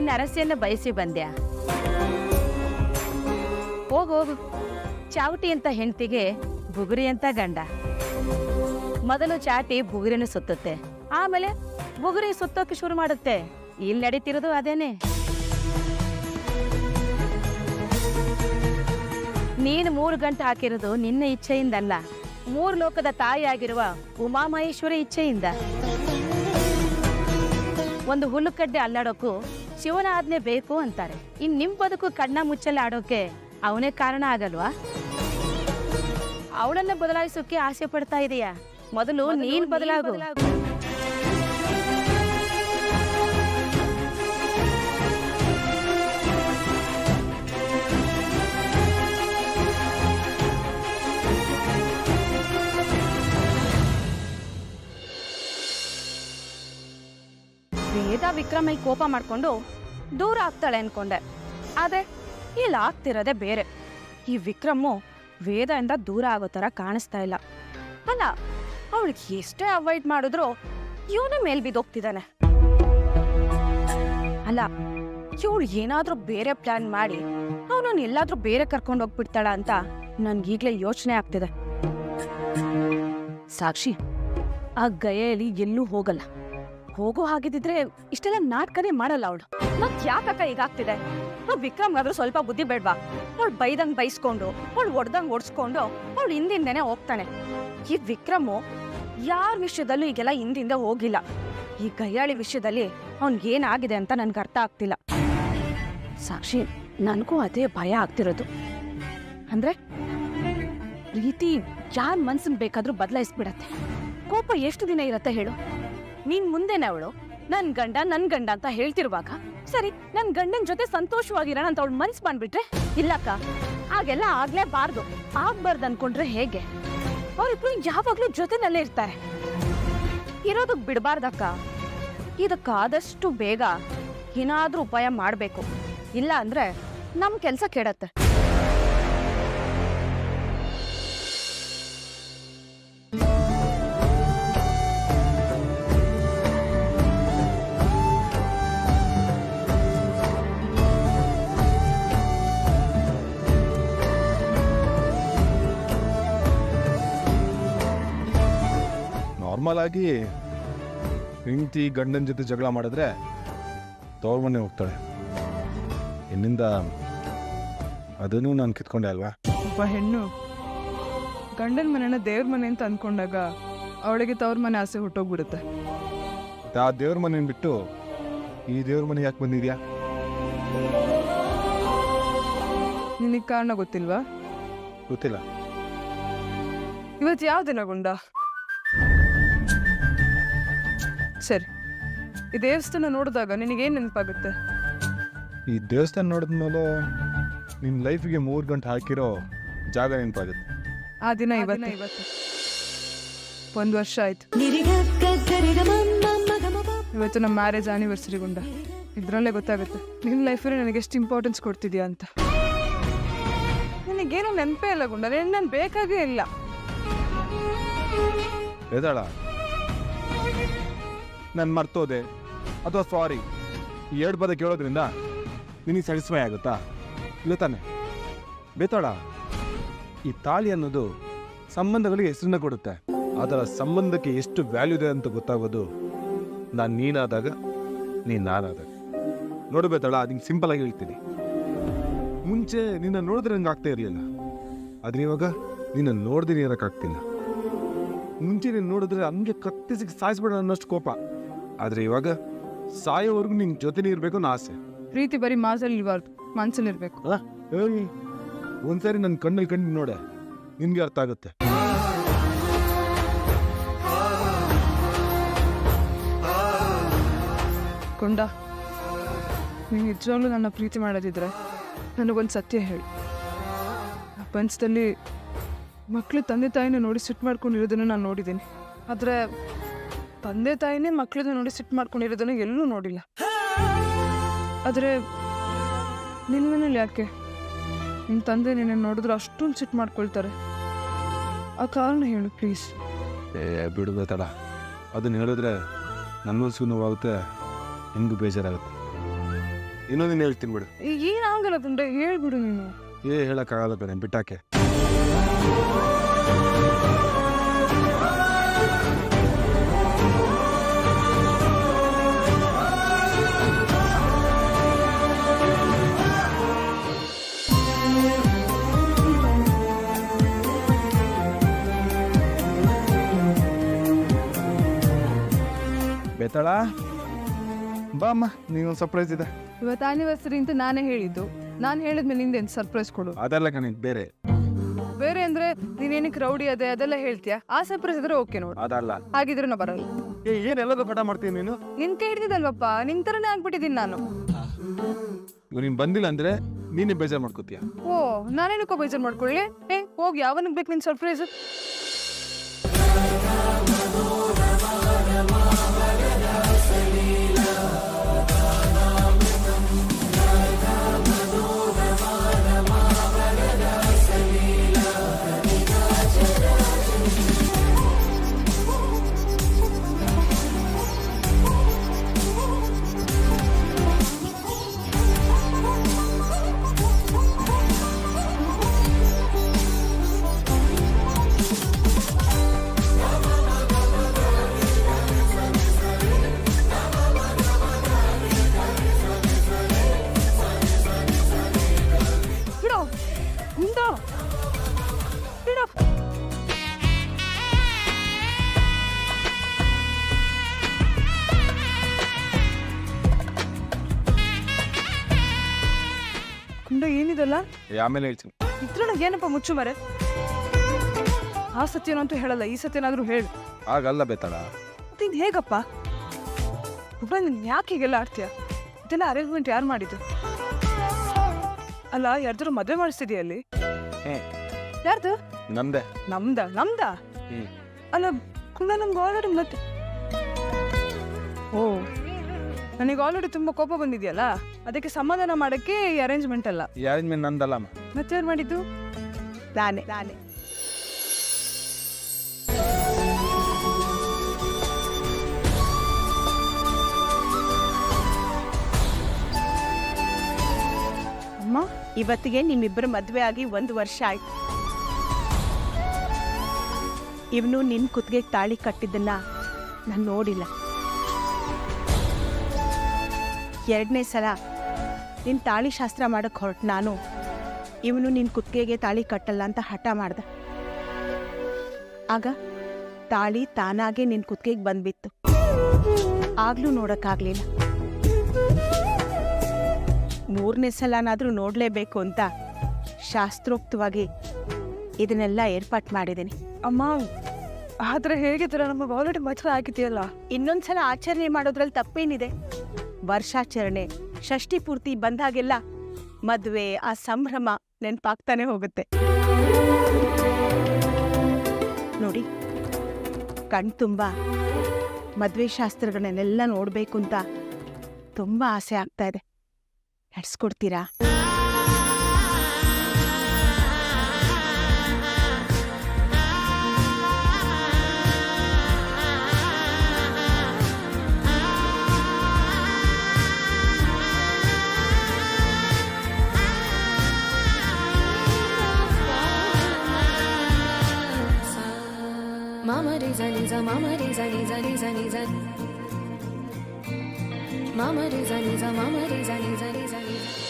ನಿನ್ನ ಅರಸಿಯನ್ನ ಬಯಸಿ ಬಂದ್ಯಾ? ಹೋಗು. ಚಾವಟಿ ಅಂತ ಹೆಂಡತಿಗೆ ಬುಗುರಿ ಅಂತ ಗಂಡ. ಮೊದಲು ಚಾಟಿ ಬುಗುರಿನ ಸುತ್ತುತ್ತೆ, ಆಮೇಲೆ ಬುಗುರಿ ಸುತ್ತೋಕೆ ಶುರು ಮಾಡುತ್ತೆ. ಇಲ್ಲಿ ನಡೀತಿರೋದು ಅದೇನೆ. ನೀನು 3 ಗಂಟೆ ಹಾಕಿರೋದು ನಿನ್ನ ಇಚ್ಛೆಯಿಂದಲ್ಲ, 3 ಲೋಕದ ತಾಯಿಯಾಗಿರುವ ಉಮಾಮಹೇಶ್ವರಿ ಇಚ್ಛೆಯಿಂದ. ಒಂದು ಹುಲ್ಲುಕಡ್ಡೆ ಅಲ್ಲಾಡೋಕ್ಕೂ ಶಿವನ ಆಜ್ಞೆ ಬೇಕು ಅಂತಾರೆ. ಇನ್ ನಿಮ್ ಬದುಕು ಕಣ್ಣ ಮುಚ್ಚಲ್ಲಿ ಆಡೋಕೆ ಅವನೇ ಕಾರಣ ಆಗಲ್ವಾ? ಅವಳನ್ನ ಬದಲಾಯಿಸೋಕೆ ಆಸೆ ಪಡ್ತಾ ಇದೀಯಾ? ಮೊದಲು ನೀನ್ ಬದಲಾಗು. ವೇದ ವಿಕ್ರಮ್ ಕೋಪ ಮಾಡ್ಕೊಂಡು ದೂರ ಆಗ್ತಾಳೆ ಅನ್ಕೊಂಡೆ, ಆದ್ರೆ ಇಲ್ಲಿ ಆಗ್ತಿರೋದೇ ಬೇರೆ. ಈ ವಿಕ್ರಮ್ಮು ವೇದದಿಂದ ದೂರ ಆಗೋ ತರ ಕಾಣಿಸ್ತಾ ಇಲ್ಲ. ಅಲ್ಲ, ಅವಳಿಗೆ ಎಷ್ಟೇ ಅವಾಯ್ಡ್ ಮಾಡಿದ್ರು ಇವನ ಮೇಲ್ ಬಿದ್ದೋಗ್ತಿದ್ದಾನೆ. ಅಲ್ಲ, ಇವಳು ಏನಾದ್ರೂ ಬೇರೆ ಪ್ಲಾನ್ ಮಾಡಿ ಅವನನ್ನ ಎಲ್ಲಾದ್ರೂ ಬೇರೆ ಕರ್ಕೊಂಡು ಹೋಗ್ಬಿಡ್ತಾಳ ಅಂತ ನನ್ಗೀಗ್ಲೇ ಯೋಚನೆ ಆಗ್ತಿದೆ. ಸಾಕ್ಷಿ, ಆ ಗಯೆಯಲ್ಲಿ ಎಲ್ಲೂ ಹೋಗಲ್ಲ. ಹೋಗೋ ಹಾಗಿದ್ರೆ ಇಷ್ಟೆಲ್ಲ ನಾಟಕನೇ ಮಾಡಲ್ಲ ಅವಳು. ಮತ್ ಯಾಕಕ್ಕ ಹೀಗಾಗ್ತಿದೆ? ವಿಕ್ರಮ್ಗಾದ್ರೂ ಸ್ವಲ್ಪ ಬುದ್ಧಿ ಬೇಡ್ವಾ? ಅವಳು ಬೈದಂಗ್ ಬೈಸ್ಕೊಂಡು, ಅವಳು ಒಡ್ದಂಗ್ ಒಡ್ಸ್ಕೊಂಡು ಅವಳು ಹಿಂದಿಂದೇನೆ ಹೋಗ್ತಾನೆ. ಈ ವಿಕ್ರಮು ಯಾರ ವಿಷಯದಲ್ಲೂ ಈಗೆಲ್ಲ ಹಿಂದಿಂದ ಹೋಗಿಲ್ಲ. ಈ ಗಯ್ಯಾಳಿ ವಿಷಯದಲ್ಲಿ ಅವನ್ಗೇನಾಗಿದೆ ಅಂತ ನನ್ಗೆ ಅರ್ಥ ಆಗ್ತಿಲ್ಲ. ಸಾಕ್ಷಿ, ನನಗೂ ಅದೇ ಭಯ ಆಗ್ತಿರೋದು. ಅಂದ್ರೆ ಪ್ರೀತಿ ಯಾರ ಮನ್ಸನ್ ಬೇಕಾದ್ರೂ ಬದಲಾಯಿಸ್ಬಿಡತ್ತೆ. ಕೋಪ ಎಷ್ಟು ದಿನ ಇರತ್ತೆ ಹೇಳು? ನೀನ್ ಮುಂದೆನೆ ಅವಳು ನನ್ ಗಂಡ ಅಂತ ಹೇಳ್ತಿರುವಾಗ, ಸರಿ ನನ್ ಗಂಡನ್ ಜೊತೆ ಸಂತೋಷವಾಗಿರೋಣ ಅಂತ ಅವಳು ಮನ್ಸ್ ಬಂದ್ಬಿಟ್ರೆ, ಇಲ್ಲಕ್ಕ ಹಾಗೆಲ್ಲ ಆಗ್ಲೇಬಾರ್ದು. ಆಗ್ಬಾರ್ದು ಅನ್ಕೊಂಡ್ರೆ ಹೇಗೆ? ಅವ್ರಿಬ್ರು ಯಾವಾಗ್ಲೂ ಜೊತೆನಲ್ಲೇ ಇರ್ತಾರೆ. ಇರೋದಕ್ ಬಿಡಬಾರ್ದಕ್ಕ. ಇದಕ್ಕಾದಷ್ಟು ಬೇಗ ಏನಾದ್ರೂ ಉಪಾಯ ಮಾಡ್ಬೇಕು. ಇಲ್ಲ ಅಂದ್ರೆ ನಮ್ ಕೆಲ್ಸ ಕೆಡತ್ತೆ. ನಾರ್ಮಲ್ ಆಗಿ ಹೆಂಡತಿ ಗಂಡನ ಜೊತೆ ಜಗಳ ಮಾಡಿದ್ರೆ ತವ್ರ ಮನೆ ಹೋಗ್ತಾಳೆ. ಇನ್ನಿಂದ ಅದನ್ನು ನಾನು ಕಿತ್ಕೊಂಡೆ ಅಲ್ವಾ? ಒಬ್ಬ ಹೆಣ್ಣು ಗಂಡನ ಮನೆನ ದೇವ್ರ ಮನೆ ಅಂತ ಅಂದ್ಕೊಂಡಾಗ ಅವಳಿಗೆ ತವ್ರ ಮನೆ ಆಸೆ ಹುಟ್ಟೋಗ್ಬಿಡುತ್ತೆ. ಆ ದೇವ್ರ ಮನೇನ ಬಿಟ್ಟು ಈ ದೇವ್ರ ಮನೆ ಯಾಕೆ ಬಂದಿದ್ಯಾ? ನಿನಗೆ ಕಾರಣ ಗೊತ್ತಿಲ್ವಾ? ಗೊತ್ತಿಲ್ಲ. ಇವತ್ತು ಯಾವ ದಿನ ಗುಂಡ? ಸರಿ, ಈ ದೇವಸ್ಥಾನ ನೋಡಿದಾಗ ನಿನಗೇನು ನೆನಪಾಗುತ್ತೆ? ಈ ದೇವಸ್ಥಾನ ನೋಡಿದ್ಮೇಲೆ ನಿನ್ನ ಲೈಫಿಗೆ 3 ಗಂಟೆ ಹಾಕಿರೋ ಜಾಗ ನೆನಪಾಗುತ್ತೆ. ಆ ದಿನ ಇವತ್ತು 1 ವರ್ಷ ಆಯ್ತು. ಇವತ್ತು ನಮ್ಮ ಮ್ಯಾರೇಜ್ ಆನಿವರ್ಸರಿ ಗುಂಡ. ಇದರಲ್ಲೇ ಗೊತ್ತಾಗುತ್ತೆ ನಿನ್ನ ಲೈಫಲ್ಲಿ ನನಗೆ ಎಷ್ಟು ಇಂಪಾರ್ಟೆನ್ಸ್ ಕೊಡ್ತಿದ್ಯಾ ಅಂತ. ನನಗೇನು ನೆನಪೇ ಇಲ್ಲ ಗುಂಡ. ನಾನು ಬೇಕಾಗೇ ಇಲ್ಲ. ಎದಾಳ ನಾನು ಮರ್ತೋದೆ ಅಥವಾ ಸಾರಿ ಈ 2 ಪದ ಕೇಳೋದ್ರಿಂದ ನಿನಗೆ ಸ್ಯಾಟಿಸ್ಫೈ ಆಗುತ್ತಾ? ಇಲ್ಲ ತಾನೆ? ಬೇತಾಳ, ಈ ತಾಳಿ ಅನ್ನೋದು ಸಂಬಂಧಗಳಿಗೆ ಹೆಸರನ್ನ ಕೊಡುತ್ತೆ. ಅದರ ಸಂಬಂಧಕ್ಕೆ ಎಷ್ಟು ವ್ಯಾಲ್ಯೂ ಇದೆ ಅಂತ ಗೊತ್ತಾಗೋದು ನಾನು ನೀನಾದಾಗ, ನೀನು ನಾನಾದಾಗ. ನೋಡು ಬೇತಾಳ, ನಿಂಗೆ ಸಿಂಪಲ್ ಆಗಿ ಹೇಳ್ತೀನಿ. ಮುಂಚೆ ನಿನ್ನ ನೋಡಿದ್ರೆ ನಂಗೆ ಆಗ್ತಾ ಇರಲಿಲ್ಲ, ಆದರೆ ಇವಾಗ ನಿನ್ನ ನೋಡ್ದೇ ಇರೋಕ್ಕಾಗ್ತಿಲ್ಲ. ಮುಂಚೆ ನೀನು ನೋಡಿದ್ರೆ ಹಂಗೆ ಕತ್ತಿಸಿ ಸಾಯಿಸ್ಬೇಡ ಅನ್ನೋಷ್ಟು ಕೋಪ, ಆದರೆ ಇವಾಗ ಸಾಯೋವರೆಗೂ ನಿನ್ನ ಜೊತೆನೇ ಇರಬೇಕು ಅನ್ನೋ ಆಸೆ. ಪ್ರೀತಿ ಬರೀ ಮಾಸಲ್ಲಿ ಇರಬಾರ್ದು, ಮನಸ್ಸಲ್ಲಿ ಇರಬೇಕು. ಒಂದ್ಸಾರಿ ನನ್ನ ಕಣ್ಣಲ್ಲಿ ಕಣ್ಣು ನೋಡೆ, ನಿನ್ಗೆ ಅರ್ಥ ಆಗುತ್ತೆ. ಕೊಂಡ, ನೀನು ನಿಜವಾಗ್ಲೂ ನನ್ನ ಪ್ರೀತಿ ಮಾಡೋದಿದ್ರೆ ನನಗೊಂದು ಸತ್ಯ ಹೇಳಿ. ಪ್ರಪಂಚದಲ್ಲಿ ಮಕ್ಕಳು ತಂದೆ ತಾಯಿನ ನೋಡಿ ಸಿಟ್ಟು ಮಾಡ್ಕೊಂಡಿರೋದನ್ನು ನಾನು ನೋಡಿದ್ದೀನಿ, ಆದರೆ ತಂದೆ ತಾಯಿನೇ ಮಕ್ಕಳನ್ನ ನೋಡಿ ಸಿಟ್ಟು ಮಾಡ್ಕೊಂಡಿರೋದನ್ನು ಎಲ್ಲೂ ನೋಡಿಲ್ಲ. ಆದರೆ ನಿನ್ನ ಮನೇಲಿ ಯಾಕೆ ನಿಮ್ಮ ತಂದೆ ನಿನ್ನ ನೋಡಿದ್ರೆ ಅಷ್ಟೊಂದು ಸಿಟ್ಟು ಮಾಡ್ಕೊಳ್ತಾರೆ? ಆ ಕಾರಣ ಹೇಳು ಪ್ಲೀಸ್. ಬಿಡಬೇತಡ, ಅದನ್ನ ಹೇಳಿದ್ರೆ ನನ್ನ ಮನಸ್ಸಿಗೂ ನೋವಾಗುತ್ತೆ, ನಿಮಗೂ ಬೇಜಾರಾಗುತ್ತೆ. ಇನ್ನೊಂದಿನ ಹೇಳ್ತೀನಿ ಬಿಡು. ಏನಾಗಲ್ಲ ತಂದೆ, ಹೇಳ್ಬಿಡು ನೀನು. ಹೇಳಕ್ಕಾಗಲ್ಲ ಬೇರೆ, ಬಿಟ್ಟಾಕೆ. ಬೇತಾಳ ಬಾ ಅಮ್ಮ, ನೀನೊಂದು ಸರ್ಪ್ರೈಸ್ ಇದೆ. ಇವತ್ತು ಆನಿವರ್ಸರಿ ಅಂತ ನಾನೇ ಹೇಳಿದ್ದು. ನಾನು ಹೇಳಿದ್ಮೇಲೆ ನಿಂದೇನು ಸರ್ಪ್ರೈಸ್ ಕೊಡು. ಅದೆಲ್ಲ ಕಣಿ ಬೇರೆ. ಬೇರೆ ಅಂದ್ರೆ ನೀನೇನಕ್ಕೆ ರೌಡಿ ಅದೇ ಅದೆಲ್ಲ ಹೇಳ್ತೀಯಾ? ಆ ಸರ್ಪ್ರೈಸ್ ಇದ್ರೆ ಓಕೆ ನೋಡು. ಅದಲ್ಲ. ಹಾಗಿದ್ರೆ ನಾ ಬರಲ್ಲ. ಏನೆಲ್ಲದೂ ಕಟ ಮಾಡ್ತೀನಿ ನೀನು. ನಿನ್ ಕೈ ಹಿಡ್ದಿದ್ದಲ್ವಪ್ಪ, ನಿನ್ ತರನೇ ಆಗ್ಬಿಟ್ಟಿದ್ದೀನಿ ನಾನು. ನೀನ್ ಬಂದಿಲ್ಲ ಅಂದ್ರೆ ನೀನೇ ಬೇಜಾರು ಮಾಡ್ಕೋತೀಯ. ಓ, ನಾನೇನಕ್ಕೋ ಬೇಜಾರು ಮಾಡ್ಕೊಳ್ಳಿ. ಹೋಗಿ ಯಾವನಿಗೆ ಬೇಕು ನಿನ್ ಸರ್ಪ್ರೈಸ್? ಏನಿದಲ್ಲ ಆಮೇಲೆ ಹೇಳ್ತೀನಿ. ಇದ್ರೊಳಗೆ ಏನಪ್ಪ ಮುಚ್ಚು ಮರೆ? ಆ ಸತ್ಯನಂತೂ ಹೇಳಲ್ಲ, ಈ ಸತ್ಯನಾದ್ರೂ ಹೇಳು. ಆಗಲ್ಲ ಬೇತಾಳ. ಮತ್ತೆ ಇದು ಹೇಗಪ್ಪ? ನೀನ್ ಯಾಕೆ ಹೀಗೆಲ್ಲ ಆಡ್ತೀಯ? ಇದೆಲ್ಲ ಅರೇಂಜ್ಮೆಂಟ್ ಯಾರು ಮಾಡಿದ್ದು? ಅಲ್ಲ, ಯಾರ್ದಾರು ಮದುವೆ ಮಾಡಿಸ್ತಿದ್ಯಾ ಅಲ್ಲಿ? ಯಾರ್ದು? ನಂದೆ. ನಮ್ದ? ಅಲ್ಲ ಕುಂದ, ನಮ್ಗೆ ಆಲ್ರೆಡಿ ಮತ್ತೆ. ಓ, ನನಗೆ ಆಲ್ರೆಡಿ ತುಂಬಾ ಕೋಪ ಬಂದಿದೆಯಲ್ಲ, ಅದಕ್ಕೆ ಸಮಾಧಾನ ಮಾಡಕ್ಕೆ ಈ ಅರೇಂಜ್ಮೆಂಟ್ ಅಲ್ಲ. ಈ ಅರೇಂಜ್ಮೆಂಟ್ ನಂದಲ್ಲ. ಮತ್ತೆ ಯಾರು ಮಾಡಿದ್ದು? ನಾನೇ. ಅಮ್ಮ, ಇವತ್ತಿಗೆ ನಿಮ್ಮಿಬ್ಬರ ಮದುವೆ ಆಗಿ 1 ವರ್ಷ ಆಯ್ತು. ಇವನು ನಿನ್ ಕುತ್ತಿಗೆ ತಾಳಿ ಕಟ್ಟಿದ್ದನ್ನ ನಾನು ನೋಡಿಲ್ಲ. 2ನೇ ಸಲ ನಿನ್ ತಾಳಿ ಶಾಸ್ತ್ರ ಮಾಡಕ್ ಹೊರಟು ನಾನು, ಇವನು ನಿನ್ ಕುತ್ತಿಗೆಗೆ ತಾಳಿ ಕಟ್ಟಲ್ಲ ಅಂತ ಹಠ ಮಾಡ್ದ. ಆಗ ತಾಳಿ ತಾನಾಗೆ ನಿನ್ ಕುತ್ತಿಗೆಗೆ ಬಂದ್ಬಿತ್ತು. ಆಗ್ಲೂ ನೋಡಕ್ಕಾಗ್ಲಿಲ್ಲ. 3ನೇ ಸಲನಾದ್ರೂ ನೋಡ್ಲೇಬೇಕು ಅಂತ ಶಾಸ್ತ್ರೋಕ್ತವಾಗಿ ಇದನ್ನೆಲ್ಲ ಏರ್ಪಾಟ್ ಮಾಡಿದ್ದೀನಿ. ಅಮ್ಮ, ಆದ್ರೆ ಹೇಗಿದ್ದೀರ? ನಮಗೆ ಆಲ್ರೆಡಿ ಮದುವೆ ಆಗಿದೆಯಲ್ಲ. ಇನ್ನೊಂದ್ಸಲ ಆಚರಣೆ ಮಾಡೋದ್ರಲ್ಲಿ ತಪ್ಪೇನಿದೆ? ವರ್ಷಾಚರಣೆ, ಷಷ್ಠಿ ಪೂರ್ತಿ ಬಂದಾಗೆಲ್ಲ ಮದುವೆ, ಆ ಸಂಭ್ರಮ ನೆನ್ಪಾಗ್ತಾನೆ ಹೋಗುತ್ತೆ. ನೋಡಿ, ಕಣ್ತುಂಬ ಮದುವೆ ಶಾಸ್ತ್ರಗಳನ್ನೆಲ್ಲ ನೋಡ್ಬೇಕು ಅಂತ ತುಂಬಾ ಆಸೆ ಆಗ್ತಾ ಇದೆ. ನಡೆಸ್ಕೊಡ್ತೀರಾ? Mama Riza Niza Mama Riza Niza Niza Niza Mama Riza Niza Mama Riza Niza Niza Niza